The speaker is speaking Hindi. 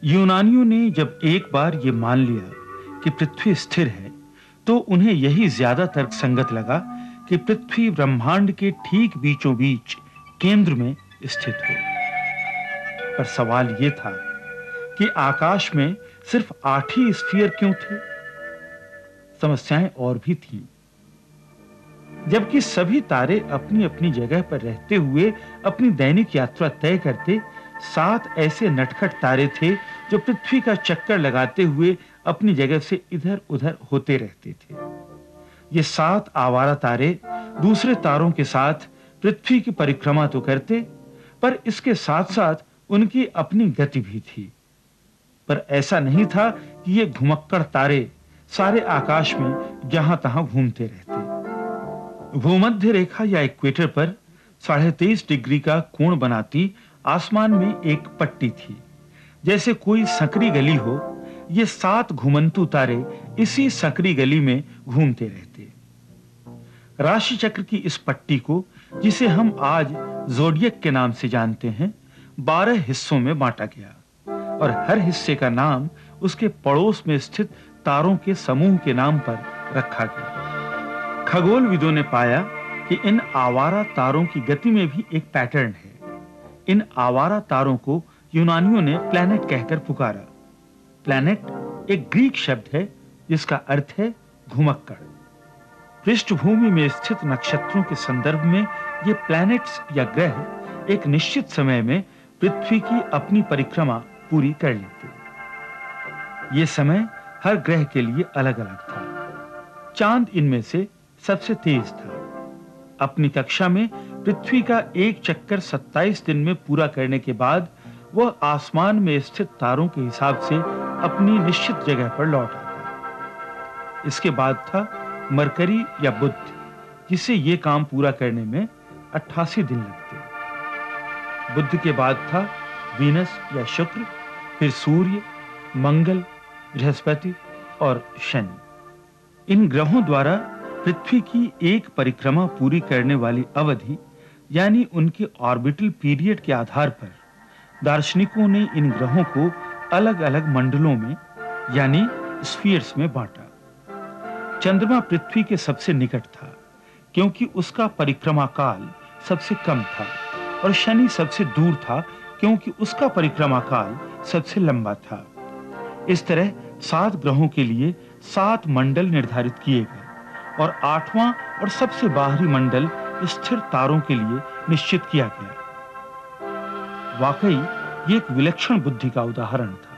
यूनानियों ने जब एक बार ये मान लिया कि पृथ्वी स्थिर है, तो उन्हें यही ज्यादा तर्कसंगत लगा कि पृथ्वी ब्रह्मांड के ठीक बीचों बीच केंद्र में स्थित हो। पर सवाल यह था कि आकाश में सिर्फ 8 ही स्फीयर क्यों थे? समस्याएं और भी थीं। जबकि सभी तारे अपनी अपनी जगह पर रहते हुए अपनी दैनिक यात्रा तय करते, 7 ऐसे नटखट तारे थे जो पृथ्वी का चक्कर लगाते हुए अपनी जगह से इधर-उधर होते रहते थे। ये 7 आवारा तारे दूसरे तारों के साथ पृथ्वी की परिक्रमा तो करते, पर इसके साथ-साथ उनकी अपनी गति भी थी। पर ऐसा नहीं था कि ये घुमक्कड़ तारे सारे आकाश में जहां-तहां घूमते रहते। भूमध्य रेखा या इक्वेटर पर 23.5 डिग्री का कोण बनाती आसमान में एक पट्टी थी। जैसे कोई संकरी गली हो, ये 7 घुमंतु तारे इसी संकरी गली में घूमते रहते। राशि चक्र की इस पट्टी को, जिसे हम आज ज़ोडिएक के नाम से जानते हैं, 12 हिस्सों में बांटा गया और हर हिस्से का नाम उसके पड़ोस में स्थित तारों के समूह के नाम पर रखा गया। खगोलविदों ने पाया कि इन आवारा तारों की गति में भी एक पैटर्न है। इन आवारा तारों को यूनानियों ने प्लैनेट कहकर पुकारा। प्लैनेट एक ग्रीक शब्द है जिसका अर्थ है घुमक्कड़। पृष्ठभूमि में स्थित नक्षत्रों के संदर्भ में ये प्लैनेट्स या ग्रह एक निश्चित समय में पृथ्वी की अपनी परिक्रमा पूरी कर लेते। ये समय हर ग्रह के लिए अलग-अलग था। चांद इनमें से सबसे तेज था। अपनी कक्षा में पृथ्वी का एक चक्कर 27 दिन में पूरा करने के बाद वह आसमान में स्थित तारों के हिसाब से अपनी निश्चित जगह पर लौट आता। इसके बाद था मरकरी या बुध, जिसे यह काम पूरा करने में 88 दिन लगते। बुध के बाद था वीनस या शुक्र, फिर सूर्य, मंगल, बृहस्पति और शनि। इन ग्रहों द्वारा पृथ्वी की एक परिक्रमा पूरी करने वाली अवधि, यानी उनके ऑर्बिटल पीरियड के आधार पर दार्शनिकों ने इन ग्रहों को अलग-अलग मंडलों में, यानी स्फीयर्स में बांटा। चंद्रमा पृथ्वी के सबसे निकट था, क्योंकि उसका परिक्रमा काल सबसे कम था, और शनि सबसे दूर था, क्योंकि उसका परिक्रमा काल सबसे लंबा था। इस तरह 7 ग्रहों के लिए 7 मंडल निर्धारित किए गए और 8वां और सबसे बाहरी मंडल स्थिर तारों के लिए निश्चित किया गया। वाकई ये एक विलक्षण बुद्धि का उदाहरण था।